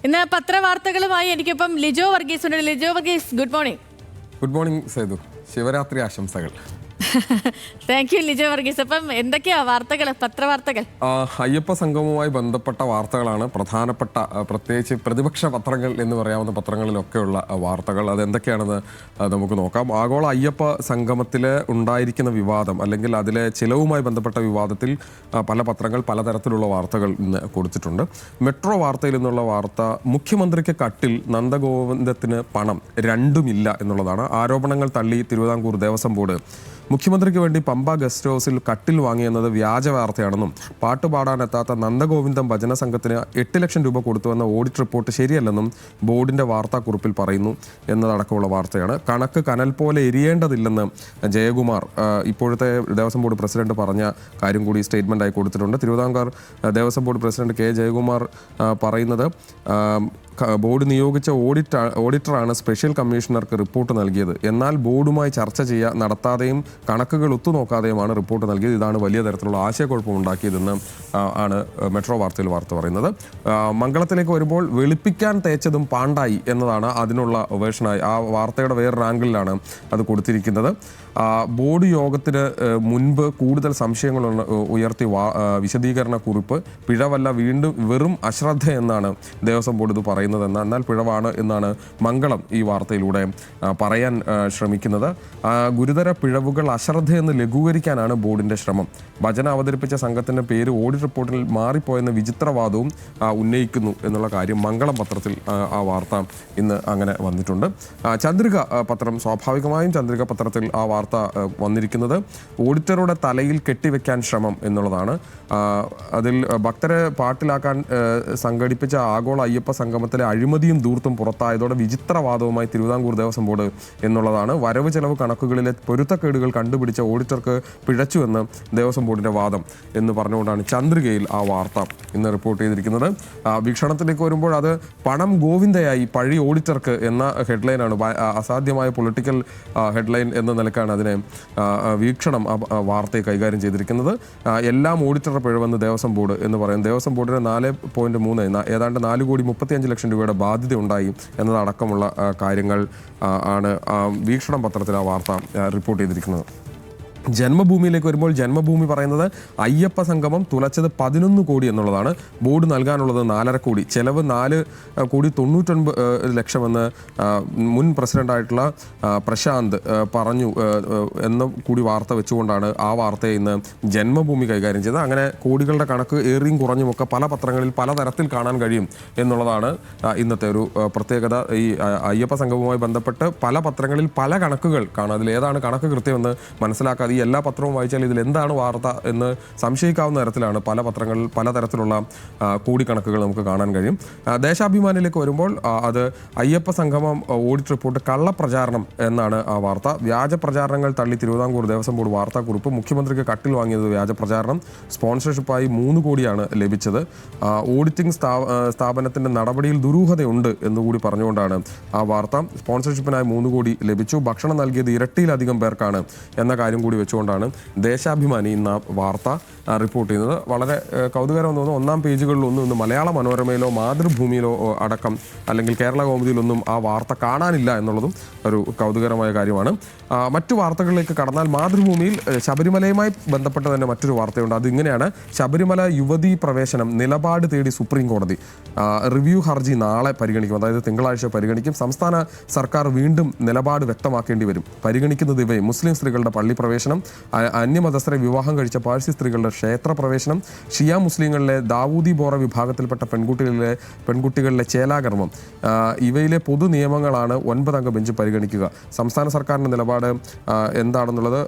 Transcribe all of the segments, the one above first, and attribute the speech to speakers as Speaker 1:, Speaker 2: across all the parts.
Speaker 1: ഇന്ന് പത്രവാർത്തകളുമായി എനിക്കിപ്പം ലിജോ വർഗീസ് ഉണ്ട്. Lijo Varghese, good morning.
Speaker 2: Good morning Sethu, Shivaratri ആശംസകൾ.
Speaker 1: Thank you Lijo Varghese. അപ്പം എന്തൊക്കെയാ വാർത്തകൾ, പത്രവാർത്തകൾ?
Speaker 2: അയ്യപ്പ സംഗമവുമായി ബന്ധപ്പെട്ട വാർത്തകളാണ് പ്രധാനപ്പെട്ട, പ്രത്യേകിച്ച് പ്രതിപക്ഷ പത്രങ്ങൾ എന്ന് പറയാവുന്ന പത്രങ്ങളിലൊക്കെയുള്ള വാർത്തകൾ. അതെന്തൊക്കെയാണെന്ന് നമുക്ക് നോക്കാം. ആഗോള അയ്യപ്പ സംഗമത്തിൽ ഉണ്ടായിരിക്കുന്ന വിവാദം അല്ലെങ്കിൽ അതിലെ ചിലവുമായി ബന്ധപ്പെട്ട വിവാദത്തിൽ പല പത്രങ്ങൾ പലതരത്തിലുള്ള വാർത്തകൾ ഇന്ന് കൊടുത്തിട്ടുണ്ട്. മെട്രോ വാർത്തയിൽ നിന്നുള്ള വാർത്ത, മുഖ്യമന്ത്രിക്ക് കട്ടിൽ, നന്ദഗോവിന്ദത്തിന് പണം, രണ്ടുമില്ല എന്നുള്ളതാണ്. ആരോപണങ്ങൾ തള്ളി തിരുവിതാംകൂർ ദേവസ്വം ബോർഡ്. മുഖ്യമന്ത്രിക്ക് വേണ്ടി പമ്പ ഗസ്റ്റ് ഹൗസിൽ കട്ടിൽ വാങ്ങിയെന്നത് വ്യാജ വാർത്തയാണെന്നും പാട്ടുപാടാനെത്താത്ത നന്ദഗോവിന്ദം ഭജന സംഘത്തിന് 8 ലക്ഷം രൂപ കൊടുത്തുവെന്ന ഓഡിറ്റ് റിപ്പോർട്ട് ശരിയല്ലെന്നും ബോർഡിന്റെ വാർത്താക്കുറിപ്പിൽ പറയുന്നു എന്നതടക്കമുള്ള വാർത്തയാണ്. കണക്ക് കനൽ പോലെ എരിയേണ്ടതില്ലെന്ന് ജയകുമാർ, ഇപ്പോഴത്തെ ദേവസ്വം ബോർഡ് പ്രസിഡന്റ്, പറഞ്ഞ കാര്യം കൂടി സ്റ്റേറ്റ്മെന്റായി കൊടുത്തിട്ടുണ്ട്. Thiruvithamkoor Devaswom board president K Jayakumar പറയുന്നത്, ബോർഡ് നിയോഗിച്ച ഓഡിറ്ററാണ് സ്പെഷ്യൽ കമ്മീഷണർക്ക് റിപ്പോർട്ട് നൽകിയത്. എന്നാൽ ബോർഡുമായി ചർച്ച നടത്താതെയും കണക്കുകൾ ഒത്തുനോക്കാതെയുമാണ് റിപ്പോർട്ട് നൽകിയത്. ഇതാണ് വലിയ തരത്തിലുള്ള ആശയക്കുഴപ്പമുണ്ടാക്കിയതെന്ന് ആണ് മെട്രോ വാർത്തയിൽ വാർത്ത പറയുന്നത്. മംഗളത്തിലേക്ക് വരുമ്പോൾ, വെളുപ്പിക്കാൻ തേച്ചതും പാണ്ടായി എന്നതാണ് അതിനുള്ള വേർഷനായി. ആ വാർത്തയുടെ വേറൊരു ആംഗിളിലാണ് അത് കൊടുത്തിരിക്കുന്നത്. ബോർഡ് യോഗത്തിന് മുൻപ് കൂടുതൽ സംശയങ്ങൾ ഉയർത്തി വിശദീകരണ കുറിപ്പ്, പിഴവല്ല വീണ്ടും വെറും അശ്രദ്ധ എന്നാണ് ദേവസ്വം ബോർഡ് ഇത് പറയുന്നത്. എന്നാൽ പിഴവാണ് എന്നാണ് മംഗളം ഈ വാർത്തയിലൂടെ പറയാൻ ശ്രമിക്കുന്നത്. ഗുരുതര പിഴവുകൾ അശ്രദ്ധയെന്ന് ലഘൂകരിക്കാനാണ് ബോർഡിന്റെ ശ്രമം. ഭജന അവതരിപ്പിച്ച സംഘത്തിന്റെ പേര് ഓഡിറ്റ് റിപ്പോർട്ടിൽ മാറിപ്പോയെന്ന വിചിത്രവാദവും ഉന്നയിക്കുന്നു എന്നുള്ള കാര്യം മംഗളം പത്രത്തിൽ ആ വാർത്ത ഇന്ന് അങ്ങനെ വന്നിട്ടുണ്ട്. ചന്ദ്രിക പത്രം, സ്വാഭാവികമായും ചന്ദ്രിക പത്രത്തിൽ ആ വാർത്ത വന്നിരിക്കുന്നത് ഓഡിറ്ററുടെ തലയിൽ കെട്ടിവെക്കാൻ ശ്രമം എന്നുള്ളതാണ്. അതിൽ ഭക്തരെ പാട്ടിലാക്കാൻ സംഘടിപ്പിച്ച ആഗോള അയ്യപ്പ സംഗമത്തിലെ അഴിമതിയും ധൂർത്തും പുറത്തായതോടെ വിചിത്രവാദവുമായി തിരുവിതാംകൂർ ദേവസ്വം ബോർഡ് എന്നുള്ളതാണ്. വരവ് ചെലവ് കണക്കുകളിലെ പൊരുത്തക്കേടുകൾ കണ്ടുപിടിച്ച ഓഡിറ്റർക്ക് പിഴച്ചുവെന്ന് ദേവസ്വം ബോർഡിന്റെ വാദം എന്ന് പറഞ്ഞുകൊണ്ടാണ് ചന്ദ്രികയിൽ ആ വാർത്ത ഇന്ന് റിപ്പോർട്ട് ചെയ്തിരിക്കുന്നത്. വീക്ഷണത്തിലേക്ക് വരുമ്പോൾ, അത് പണം ഗോവിന്ദയായി, പഴി ഓഡിറ്റർക്ക് എന്ന ഹെഡ്ലൈനാണ്. അസാധ്യമായ പൊളിറ്റിക്കൽ ഹെഡ്ലൈൻ എന്ന നിലക്കാണ് അതിനെ വീക്ഷണം വാർത്തയെ കൈകാര്യം ചെയ്തിരിക്കുന്നത്. എല്ലാം ഓഡിറ്ററുടെ പിഴവെന്ന് ദേവസ്വം ബോർഡ് എന്ന് പറയും. ദേവസ്വം ബോർഡിന് 4.3 ഏതാണ്ട് 4,35 ലക്ഷം രൂപയുടെ ബാധ്യത ഉണ്ടായി എന്നതടക്കമുള്ള കാര്യങ്ങൾ ആണ് വീക്ഷണം പത്രത്തിൽ ആ വാർത്ത റിപ്പോർട്ട് ചെയ്തിരിക്കുന്നത്. ജന്മഭൂമിയിലേക്ക് വരുമ്പോൾ, ജന്മഭൂമി പറയുന്നത് അയ്യപ്പ സംഗമം തുലച്ചത് 11 കോടി എന്നുള്ളതാണ്. ബോർഡ് നൽകാനുള്ളത് 4.5 കോടി. ചെലവ് 4,99 ലക്ഷമെന്ന് മുൻ പ്രസിഡന്റായിട്ടുള്ള പ്രശാന്ത് പറഞ്ഞു എന്ന കൂടി വാർത്ത വെച്ചുകൊണ്ടാണ് ആ വാർത്തയെ ഇന്ന് ജന്മഭൂമി കൈകാര്യം ചെയ്തത്. അങ്ങനെ കോടികളുടെ കണക്ക് ഏറിയും കുറഞ്ഞുമൊക്കെ പല പത്രങ്ങളിൽ പലതരത്തിൽ കാണാൻ കഴിയും എന്നുള്ളതാണ് ഇന്നത്തെ ഒരു പ്രത്യേകത. ഈ അയ്യപ്പ സംഗമവുമായി ബന്ധപ്പെട്ട് പല പത്രങ്ങളിൽ പല കണക്കുകൾ കാണാം. അതിലേതാണ് കണക്ക് കൃത്യമെന്ന് മനസ്സിലാക്കാതെ ഈ എല്ലാ പത്രവും വായിച്ചാൽ ഇതിൽ എന്താണ് വാർത്ത എന്ന് സംശയിക്കാവുന്ന തരത്തിലാണ് പല പത്രങ്ങളിൽ പലതരത്തിലുള്ള കോടിക്കണക്കുകൾ നമുക്ക് കാണാൻ കഴിയും. ദേശാഭിമാനിയിലേക്ക് വരുമ്പോൾ, അത് അയ്യപ്പ സംഗമം ഓഡിറ്റ് റിപ്പോർട്ട് കള്ളപ്രചാരണം എന്നാണ് ആ വാർത്ത. വ്യാജ പ്രചാരണങ്ങൾ തള്ളി തിരുവിതാംകൂർ ദേവസ്വം ബോർഡ് വാർത്താക്കുറിപ്പ്. മുഖ്യമന്ത്രിക്ക് കട്ടിൽ വാങ്ങിയത് വ്യാജ പ്രചാരണം. സ്പോൺസർഷിപ്പായി 3 കോടിയാണ് ലഭിച്ചത്. ഓഡിറ്റിംഗ് സ്ഥാപനത്തിന്റെ നടപടിയിൽ ദുരൂഹതയുണ്ട് എന്നുകൂടി പറഞ്ഞുകൊണ്ടാണ് ആ വാർത്ത. സ്പോൺസർഷിപ്പിനായി 3 കോടി ലഭിച്ചു. ഭക്ഷണം നൽകിയത് ഇരട്ടിയിലധികം പേർക്കാണ് എന്ന കാര്യം കൂടി വെച്ചുകൊണ്ടാണ് ദേശാഭിമാനി ഇന്ന് വാർത്ത റിപ്പോർട്ട് ചെയ്യുന്നത്. വളരെ കൗതുകരം തോന്നുന്നു, ഒന്നാം പേജുകളിലൊന്നും ഇന്ന് മലയാള മനോരമയിലോ മാതൃഭൂമിയിലോ അടക്കം അല്ലെങ്കിൽ കേരള കൗമുദിയിലൊന്നും ആ വാർത്ത കാണാനില്ല എന്നുള്ളതും ഒരു കൗതുകരമായ കാര്യമാണ്. മറ്റു വാർത്തകളിലേക്ക് കടന്നാൽ, മാതൃഭൂമിയിൽ ശബരിമലയുമായി ബന്ധപ്പെട്ട് തന്നെ മറ്റൊരു വാർത്തയുണ്ട്. അതിങ്ങനെയാണ്: ശബരിമല യുവതീ പ്രവേശനം നിലപാട് തേടി സുപ്രീം കോടതി. റിവ്യൂ ഹർജി നാളെ പരിഗണിക്കും, അതായത് തിങ്കളാഴ്ച പരിഗണിക്കും. സംസ്ഥാന സർക്കാർ വീണ്ടും നിലപാട് വ്യക്തമാക്കേണ്ടി വരും. പരിഗണിക്കുന്നത് ഇവയും: മുസ്ലിം സ്ത്രീകളുടെ പള്ളി പ്രവേശനം, അന്യമതസ്ഥരെ വിവാഹം കഴിച്ച പാഴ്സി സ്ത്രീകളുടെ ക്ഷേത്ര പ്രവേശനം, ഷിയ മുസ്ലിങ്ങളിലെ ദാവൂദി ബോറ വിഭാഗത്തിൽപ്പെട്ട പെൺകുട്ടികളിലെ ചേലാകർമ്മം. ഇവയിലെ പൊതു നിയമങ്ങളാണ് 9 അംഗ ബെഞ്ച് പരിഗണിക്കുക. സംസ്ഥാന സർക്കാരിൻ്റെ നിലപാട് എന്താണെന്നുള്ളത്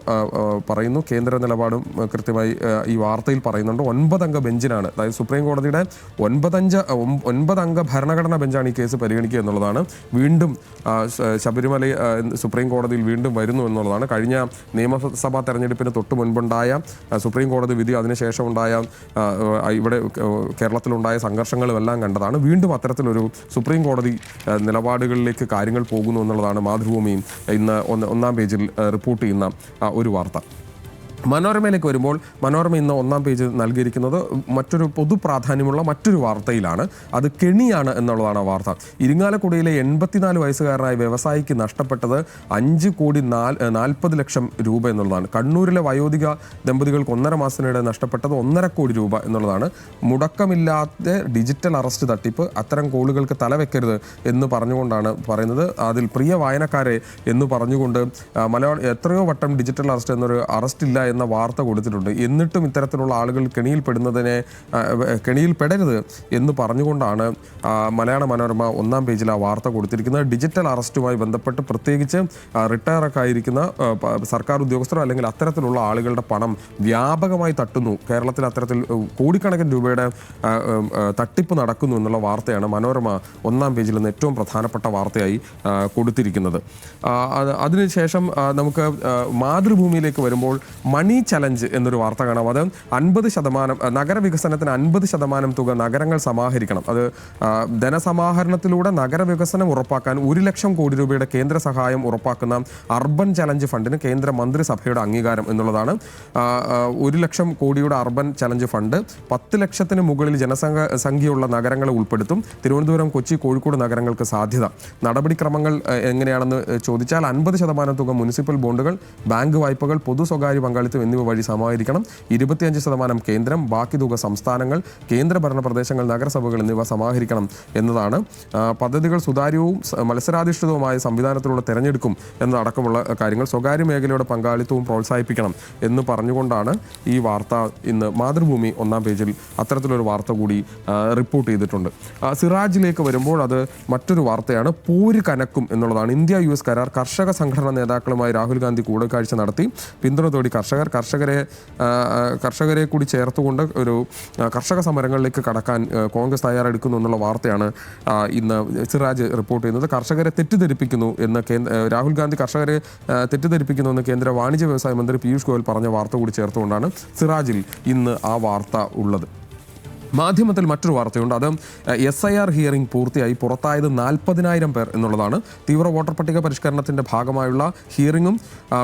Speaker 2: പറയുന്നു. കേന്ദ്ര നിലപാടും കൃത്യമായി ഈ വാർത്തയിൽ പറയുന്നുണ്ട്. 9 അംഗ ബെഞ്ചിനാണ്, അതായത് സുപ്രീം കോടതിയുടെ 9 അംഗ ഭരണഘടനാ ബെഞ്ചാണ് ഈ കേസ് പരിഗണിക്കുക എന്നുള്ളതാണ്. വീണ്ടും ശബരിമല സുപ്രീം കോടതിയിൽ വീണ്ടും വരുന്നു എന്നുള്ളതാണ്. കഴിഞ്ഞ നിയമസഭാ തെരഞ്ഞെടുപ്പിന് തൊട്ട് മുൻപുണ്ടായ സുപ്രീം കോടതി വിധി, അതിനുശേഷം ഉണ്ടായ ഇവിടെ കേരളത്തിലുണ്ടായ സംഘർഷങ്ങളും എല്ലാം കണ്ടതാണ്. വീണ്ടും അത്തരത്തിലൊരു സുപ്രീം കോടതി നിലപാടുകളിലേക്ക് കാര്യങ്ങൾ പോകുന്നു എന്നുള്ളതാണ് മാതൃഭൂമിയും ഇന്ന് ഒന്നാം പേജിൽ റിപ്പോർട്ട് ചെയ്യുന്ന ഒരു വാർത്ത. മനോരമയിലേക്ക് വരുമ്പോൾ മനോരമ ഇന്ന് ഒന്നാം പേജ് നൽകിയിരിക്കുന്നത് മറ്റൊരു പൊതു പ്രാധാന്യമുള്ള മറ്റൊരു വാർത്തയിലാണ്. അത് കെണിയാണ് എന്നുള്ളതാണ് ആ വാർത്ത. ഇരിങ്ങാലക്കുടയിലെ 84 വയസ്സുകാരനായ വ്യവസായിക്ക് നഷ്ടപ്പെട്ടത് 5,40,00,000 രൂപ എന്നുള്ളതാണ്. കണ്ണൂരിലെ വയോധിക ദമ്പതികൾക്ക് 1.5 മാസത്തിനിടെ നഷ്ടപ്പെട്ടത് 1.5 കോടി രൂപ എന്നുള്ളതാണ്. മുടക്കമില്ലാത്ത ഡിജിറ്റൽ അറസ്റ്റ് തട്ടിപ്പ്, അത്തരം കോളുകൾക്ക് തലവെക്കരുത് എന്ന് പറഞ്ഞുകൊണ്ടാണ് പറയുന്നത്. അതിൽ പ്രിയ വായനക്കാരെ എന്ന് പറഞ്ഞുകൊണ്ട് എത്രയോ വട്ടം ഡിജിറ്റൽ അറസ്റ്റ് എന്നൊരു അറസ്റ്റ് ഇല്ല എന്ന വാർത്ത കൊടുത്തിട്ടുണ്ട്. എന്നിട്ടും ഇത്തരത്തിലുള്ള ആളുകൾ കെണിയിൽപ്പെടരുത് എന്ന് പറഞ്ഞുകൊണ്ടാണ് മലയാള മനോരമ ഒന്നാം പേജിൽ ആ വാർത്ത കൊടുത്തിരിക്കുന്നത്. ഡിജിറ്റൽ അറസ്റ്റുമായി ബന്ധപ്പെട്ട് പ്രത്യേകിച്ച് റിട്ടയറൊക്കെ ആയിരിക്കുന്ന സർക്കാർ ഉദ്യോഗസ്ഥരോ അല്ലെങ്കിൽ അത്തരത്തിലുള്ള ആളുകളുടെ പണം വ്യാപകമായി തട്ടുന്നു, കേരളത്തിൽ അത്തരത്തിൽ കോടിക്കണക്കിന് രൂപയുടെ തട്ടിപ്പ് നടക്കുന്നു എന്നുള്ള വാർത്തയാണ് മനോരമ ഒന്നാം പേജിൽ നിന്ന് ഏറ്റവും പ്രധാനപ്പെട്ട വാർത്തയായി കൊടുത്തിരിക്കുന്നത്. അതിനുശേഷം നമുക്ക് മാതൃഭൂമിയിലേക്ക് വരുമ്പോൾ മണി ചലഞ്ച് എന്നൊരു വാർത്ത കാണാം. അത് 50% നഗരവികസനത്തിന് 50% തുക നഗരങ്ങൾ സമാഹരിക്കണം. അത് ധനസമാഹരണത്തിലൂടെ നഗരവികസനം ഉറപ്പാക്കാൻ 1,00,000 കോടി രൂപയുടെ കേന്ദ്ര സഹായം ഉറപ്പാക്കുന്ന അർബൻ ചലഞ്ച് ഫണ്ടിന് കേന്ദ്ര മന്ത്രിസഭയുടെ അംഗീകാരം എന്നുള്ളതാണ്. 1,00,000 കോടിയുടെ അർബൻ ചലഞ്ച് ഫണ്ട് 10 ലക്ഷത്തിന് മുകളിൽ ജനസംഖ്യയുള്ള നഗരങ്ങളെ ഉൾപ്പെടുത്തും. തിരുവനന്തപുരം, കൊച്ചി, കോഴിക്കോട് നഗരങ്ങൾക്ക് സാധ്യത. നടപടിക്രമങ്ങൾ എങ്ങനെയാണെന്ന് ചോദിച്ചാൽ 50% തുക മുനിസിപ്പൽ ബോണ്ടുകൾ, ബാങ്ക് വായ്പകൾ, പൊതു സ്വകാര്യ പങ്കാളിത്തം എന്നിവ വഴി സമാഹരിക്കണം. 25% കേന്ദ്രം, ബാക്കി തുക സംസ്ഥാനങ്ങൾ, കേന്ദ്രഭരണ പ്രദേശങ്ങൾ, നഗരസഭകൾ എന്നിവ സമാഹരിക്കണം എന്നതാണ്. പദ്ധതികൾ സുതാര്യവും മത്സരാധിഷ്ഠിതവുമായ സംവിധാനത്തിലൂടെ തിരഞ്ഞെടുക്കും എന്നതടക്കമുള്ള കാര്യങ്ങൾ. സ്വകാര്യ മേഖലയുടെ പങ്കാളിത്തവും പ്രോത്സാഹിപ്പിക്കണം എന്ന് പറഞ്ഞുകൊണ്ടാണ് ഈ വാർത്ത ഇന്ന് മാതൃഭൂമി ഒന്നാം പേജിൽ അത്തരത്തിലൊരു വാർത്ത കൂടി റിപ്പോർട്ട് ചെയ്തിട്ടുണ്ട്. സിറാജിലേക്ക് വരുമ്പോൾ അത് മറ്റൊരു വാർത്തയാണ്. പോര് കനക്കും എന്നുള്ളതാണ്. ഇന്ത്യ-US കരാർ. കർഷക സംഘടനാ നേതാക്കളുമായി രാഹുൽ ഗാന്ധി കൂടിക്കാഴ്ച നടത്തി. പിന്തുണ തേടി കർഷകരെ കൂടി ചേർത്തുകൊണ്ട് ഒരു കർഷക സമരങ്ങളിലേക്ക് കടക്കാൻ കോൺഗ്രസ് തയ്യാറെടുക്കുന്നു എന്നുള്ള വാർത്തയാണ് ഇന്ന് സിറാജ് റിപ്പോർട്ട് ചെയ്യുന്നത്. കർഷകരെ തെറ്റിദ്ധരിപ്പിക്കുന്നു എന്ന് രാഹുൽ ഗാന്ധി കർഷകരെ തെറ്റിദ്ധരിപ്പിക്കുന്നു എന്ന് കേന്ദ്ര വാണിജ്യ വ്യവസായ മന്ത്രി പീയൂഷ് ഗോയൽ പറഞ്ഞ വാർത്ത കൂടി ചേർത്തുകൊണ്ടാണ് സിറാജിൽ ഇന്ന് ആ വാർത്ത ഉള്ളത്. മാധ്യമത്തിൽ മറ്റൊരു വാർത്തയുണ്ട്. അത് SIR ഹിയറിംഗ് പൂർത്തിയായി. പുറത്തായത് 40,000 പേർ എന്നുള്ളതാണ്. തീവ്ര വോട്ടർ പട്ടിക പരിഷ്കരണത്തിൻ്റെ ഭാഗമായുള്ള ഹിയറിംഗും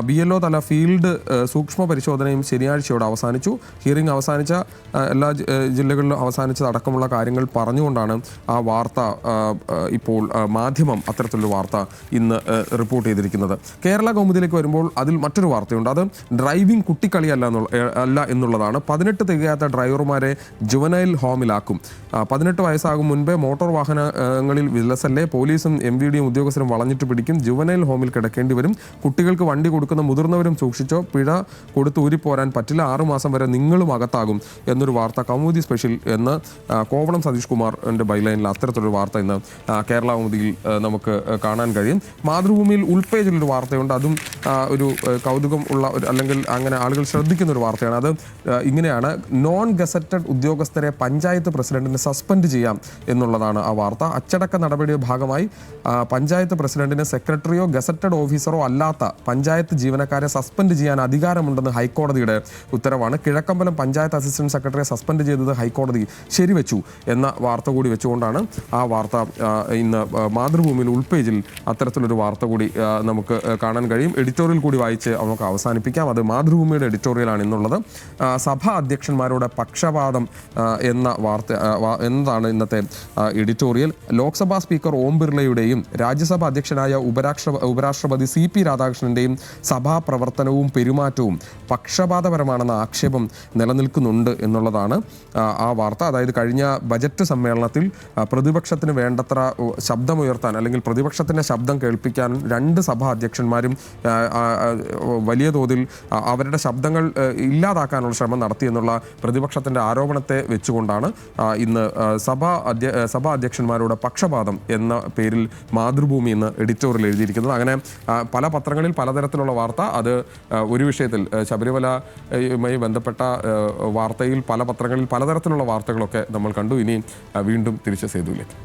Speaker 2: BLO തല ഫീൽഡ് സൂക്ഷ്മ പരിശോധനയും ശനിയാഴ്ചയോടെ അവസാനിച്ചു. ഹിയറിംഗ് അവസാനിച്ച എല്ലാ ജില്ലകളിലും അവസാനിച്ചതടക്കമുള്ള കാര്യങ്ങൾ പറഞ്ഞുകൊണ്ടാണ് ആ വാർത്ത ഇപ്പോൾ മാധ്യമം അത്തരത്തിലൊരു വാർത്ത ഇന്ന് റിപ്പോർട്ട് ചെയ്തിരിക്കുന്നത്. കേരള കൗമുദിയിലേക്ക് വരുമ്പോൾ അതിൽ മറ്റൊരു വാർത്തയുണ്ട്. അത് ഡ്രൈവിംഗ് കുട്ടിക്കളിയല്ല എന്നുള്ളതാണ്. 18 തികയാത്ത ഡ്രൈവർമാരെ ജുവനൈൽ ഹോമിലാക്കും. 18 വയസ്സാകും മുൻപേ മോട്ടോർ വാഹനങ്ങളിൽ വിലസല്ലേ. പോലീസും MVDയും ഉദ്യോഗസ്ഥരും വളഞ്ഞിട്ട് പിടിക്കും. ജുവനൈൽ ഹോമിൽ കിടക്കേണ്ടി വരും. കുട്ടികൾക്ക് വണ്ടി കൊടുക്കുന്ന മുതിർന്നവരും സൂക്ഷിച്ചോ, പിഴ കൊടുത്ത് ഊരിപ്പോരാൻ പറ്റില്ല. 6 മാസം വരെ നിങ്ങളും അകത്താകും എന്നൊരു വാർത്ത കൗമുദി സ്പെഷ്യൽ എന്ന് കോവളം സതീഷ് കുമാറിൻ്റെ ബൈലൈനിൽ അത്തരത്തിലൊരു വാർത്ത ഇന്ന് കേരള കൗമുദിയിൽ നമുക്ക് കാണാൻ കഴിയും. മാതൃഭൂമിയിൽ ഉൾപേജിലൊരു വാർത്തയുണ്ട്. അതും ഒരു കൗതുകം ഉള്ള അല്ലെങ്കിൽ അങ്ങനെ ആളുകൾ ശ്രദ്ധിക്കുന്ന ഒരു വാർത്തയാണ്. അത് ഇങ്ങനെയാണ്. നോൺ ഗസറ്റഡ് ഉദ്യോഗസ്ഥരെ പഞ്ചായത്ത് പ്രസിഡന്റിനെ സസ്പെൻഡ് ചെയ്യാം എന്നുള്ളതാണ് ആ വാർത്ത. അച്ചടക്ക നടപടിയുടെ ഭാഗമായി പഞ്ചായത്ത് പ്രസിഡന്റിന് സെക്രട്ടറിയോ ഗസറ്റഡ് ഓഫീസറോ അല്ലാത്ത പഞ്ചായത്ത് ജീവനക്കാരെ സസ്പെൻഡ് ചെയ്യാൻ അധികാരമുണ്ടെന്ന് ഹൈക്കോടതിയുടെ ഉത്തരവാണ്. കിഴക്കമ്പലം പഞ്ചായത്ത് അസിസ്റ്റന്റ് സെക്രട്ടറിയെ സസ്പെൻഡ് ചെയ്തത് ഹൈക്കോടതി ശരിവെച്ചു എന്ന വാർത്ത കൂടി വെച്ചുകൊണ്ടാണ് ആ വാർത്ത ഇന്ന് മാതൃഭൂമിയിൽ ഉൾപേജിൽ അത്തരത്തിലൊരു വാർത്ത കൂടി നമുക്ക് കാണാൻ കഴിയും. എഡിറ്റോറിയൽ കൂടി വായിച്ച് നമുക്ക് അവസാനിപ്പിക്കാം. അത് മാതൃഭൂമിയുടെ എഡിറ്റോറിയലാണ് ഇന്നുള്ളത്. സഭാ അധ്യക്ഷന്മാരുടെ പക്ഷപാതം എന്ന വാർത്ത എന്നതാണ് ഇന്നത്തെ എഡിറ്റോറിയൽ. ലോക്സഭാ സ്പീക്കർ ഓം ബിർളയുടെയും രാജ്യസഭാ അധ്യക്ഷനായ ഉപരാഷ്ട്രപതി CP രാധാകൃഷ്ണന്റെയും സഭാ പ്രവർത്തനവും പെരുമാറ്റവും പക്ഷപാതപരമാണെന്ന ആക്ഷേപം നിലനിൽക്കുന്നുണ്ട് എന്നുള്ളതാണ് ആ വാർത്ത. അതായത് കഴിഞ്ഞ ബജറ്റ് സമ്മേളനത്തിൽ പ്രതിപക്ഷത്തിന് വേണ്ടത്ര ശബ്ദമുയർത്താൻ അല്ലെങ്കിൽ പ്രതിപക്ഷത്തിൻ്റെ ശബ്ദം കേൾപ്പിക്കാൻ 2 സഭാ അധ്യക്ഷന്മാരും വലിയ തോതിൽ അവരുടെ ശബ്ദങ്ങൾ ഇല്ലാതാക്കാനുള്ള ശ്രമം നടത്തിയെന്നുള്ള പ്രതിപക്ഷത്തിൻ്റെ ആരോപണത്തെ വെച്ചുകൊണ്ടാണ് ഇന്ന് സഭാ അധ്യക്ഷന്മാരുടെ പക്ഷപാതം എന്ന പേരിൽ മാതൃഭൂമി ഇന്ന് എഡിറ്റോറിയൽ എഴുതിയിരിക്കുന്നത്. അങ്ങനെ പല പത്രങ്ങളിൽ പലതരത്തിലുള്ള വാർത്ത. അത് ഒരു വിഷയത്തിൽ ശബരിമലയുമായി ബന്ധപ്പെട്ട വാർത്തയിൽ പല പത്രങ്ങളിൽ പലതരത്തിലുള്ള വാർത്തകളൊക്കെ നമ്മൾ കണ്ടു. ഇനി വീണ്ടും തിരിച്ച് സേതുവിലേക്ക്.